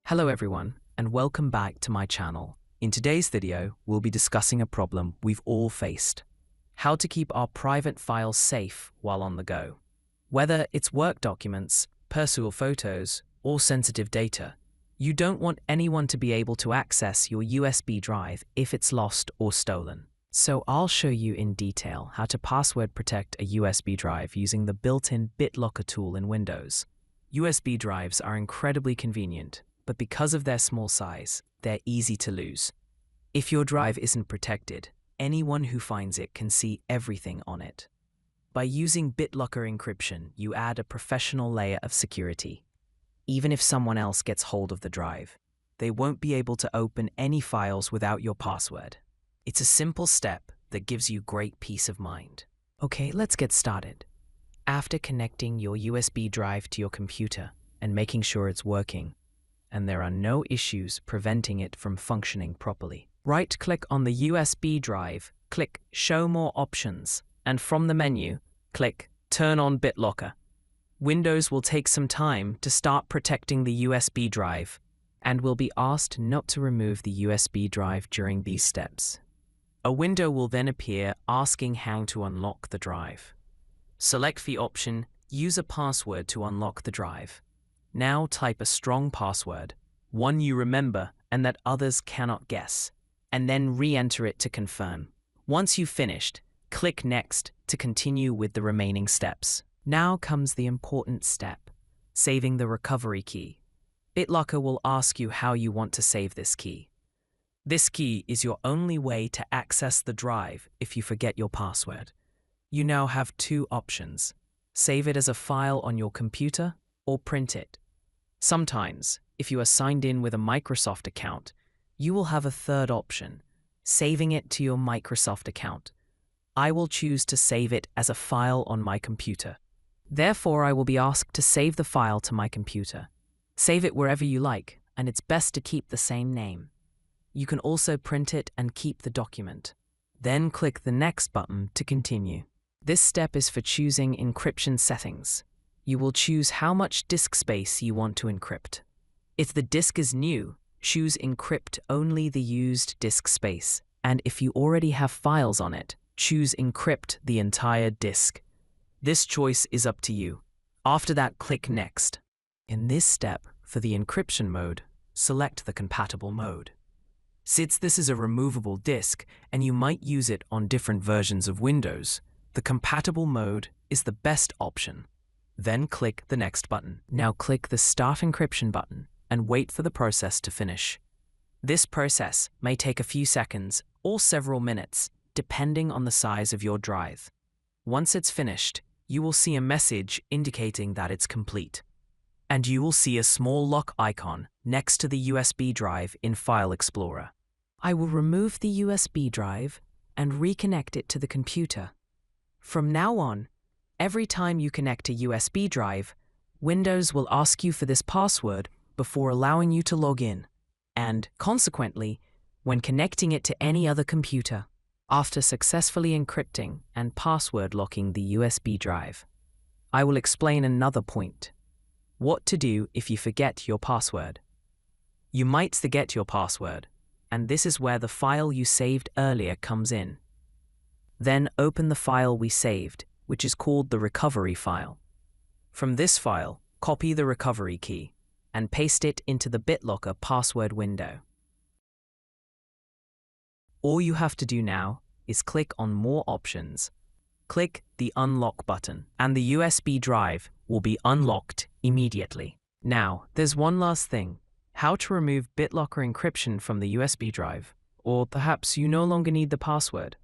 Hello everyone, and welcome back to my channel. In today's video, we'll be discussing a problem we've all faced: how to keep our private files safe while on the go. Whether it's work documents, personal photos, or sensitive data, you don't want anyone to be able to access your USB drive if it's lost or stolen. So I'll show you in detail how to password protect a USB drive using the built-in BitLocker tool in Windows. USB drives are incredibly convenient, but because of their small size, they're easy to lose. If your drive isn't protected, anyone who finds it can see everything on it. By using BitLocker encryption, you add a professional layer of security. Even if someone else gets hold of the drive, they won't be able to open any files without your password. It's a simple step that gives you great peace of mind. Okay, let's get started. After connecting your USB drive to your computer and making sure it's working, and there are no issues preventing it from functioning properly, right-click on the USB drive, click Show More Options, and from the menu, click Turn on BitLocker. Windows will take some time to start protecting the USB drive, and will be asked not to remove the USB drive during these steps. A window will then appear asking how to unlock the drive. Select the option Use a password to unlock the drive. Now type a strong password, one you remember and that others cannot guess, and then re-enter it to confirm. Once you've finished, click Next to continue with the remaining steps. Now comes the important step: saving the recovery key. BitLocker will ask you how you want to save this key. This key is your only way to access the drive if you forget your password. You now have two options: save it as a file on your computer or print it. Sometimes, if you are signed in with a Microsoft account, you will have a third option: saving it to your Microsoft account. I will choose to save it as a file on my computer. Therefore, I will be asked to save the file to my computer. Save it wherever you like, and it's best to keep the same name. You can also print it and keep the document. Then click the Next button to continue. This step is for choosing Encryption Settings. You will choose how much disk space you want to encrypt. If the disk is new, choose Encrypt only the used disk space, and if you already have files on it, choose Encrypt the entire disk. This choice is up to you. After that, click Next. In this step, for the encryption mode, select the compatible mode. Since this is a removable disk and you might use it on different versions of Windows, the compatible mode is the best option. Then click the Next button. Now click the Start Encryption button and wait for the process to finish. This process may take a few seconds or several minutes, depending on the size of your drive. Once it's finished, you will see a message indicating that it's complete. And you will see a small lock icon next to the USB drive in File Explorer. I will remove the USB drive and reconnect it to the computer. From now on, every time you connect a USB drive, Windows will ask you for this password before allowing you to log in, and consequently, when connecting it to any other computer, after successfully encrypting and password locking the USB drive. I will explain another point: what to do if you forget your password. You might forget your password, and this is where the file you saved earlier comes in. Then open the file we saved, which is called the recovery file. From this file, copy the recovery key and paste it into the BitLocker password window. All you have to do now is click on More Options. Click the Unlock button, and the USB drive will be unlocked immediately. Now, there's one last thing: how to remove BitLocker encryption from the USB drive. Or perhaps you no longer need the password.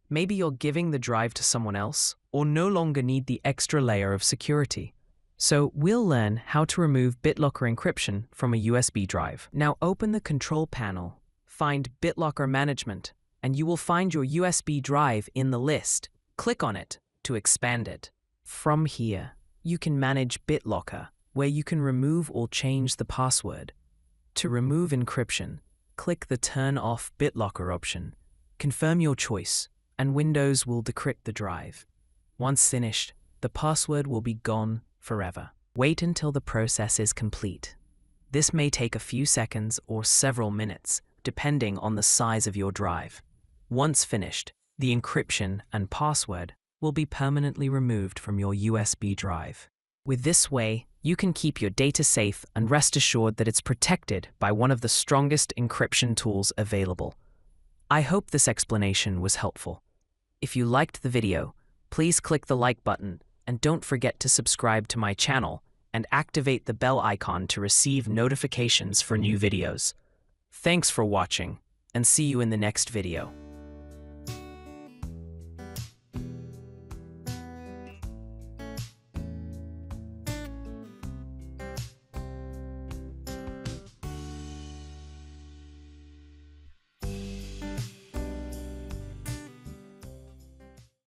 Maybe you're giving the drive to someone else, or no longer need the extra layer of security. So we'll learn how to remove BitLocker encryption from a USB drive. Now open the Control panel, find BitLocker Management, and you will find your USB drive in the list. Click on it to expand it. From here, you can manage BitLocker, where you can remove or change the password. To remove encryption, click the Turn Off BitLocker option. Confirm your choice, and Windows will decrypt the drive. Once finished, the password will be gone forever. Wait until the process is complete. This may take a few seconds or several minutes, depending on the size of your drive. Once finished, the encryption and password will be permanently removed from your USB drive. With this way, you can keep your data safe and rest assured that it's protected by one of the strongest encryption tools available. I hope this explanation was helpful. If you liked the video, please click the like button and don't forget to subscribe to my channel and activate the bell icon to receive notifications for new videos. Thanks for watching, and see you in the next video.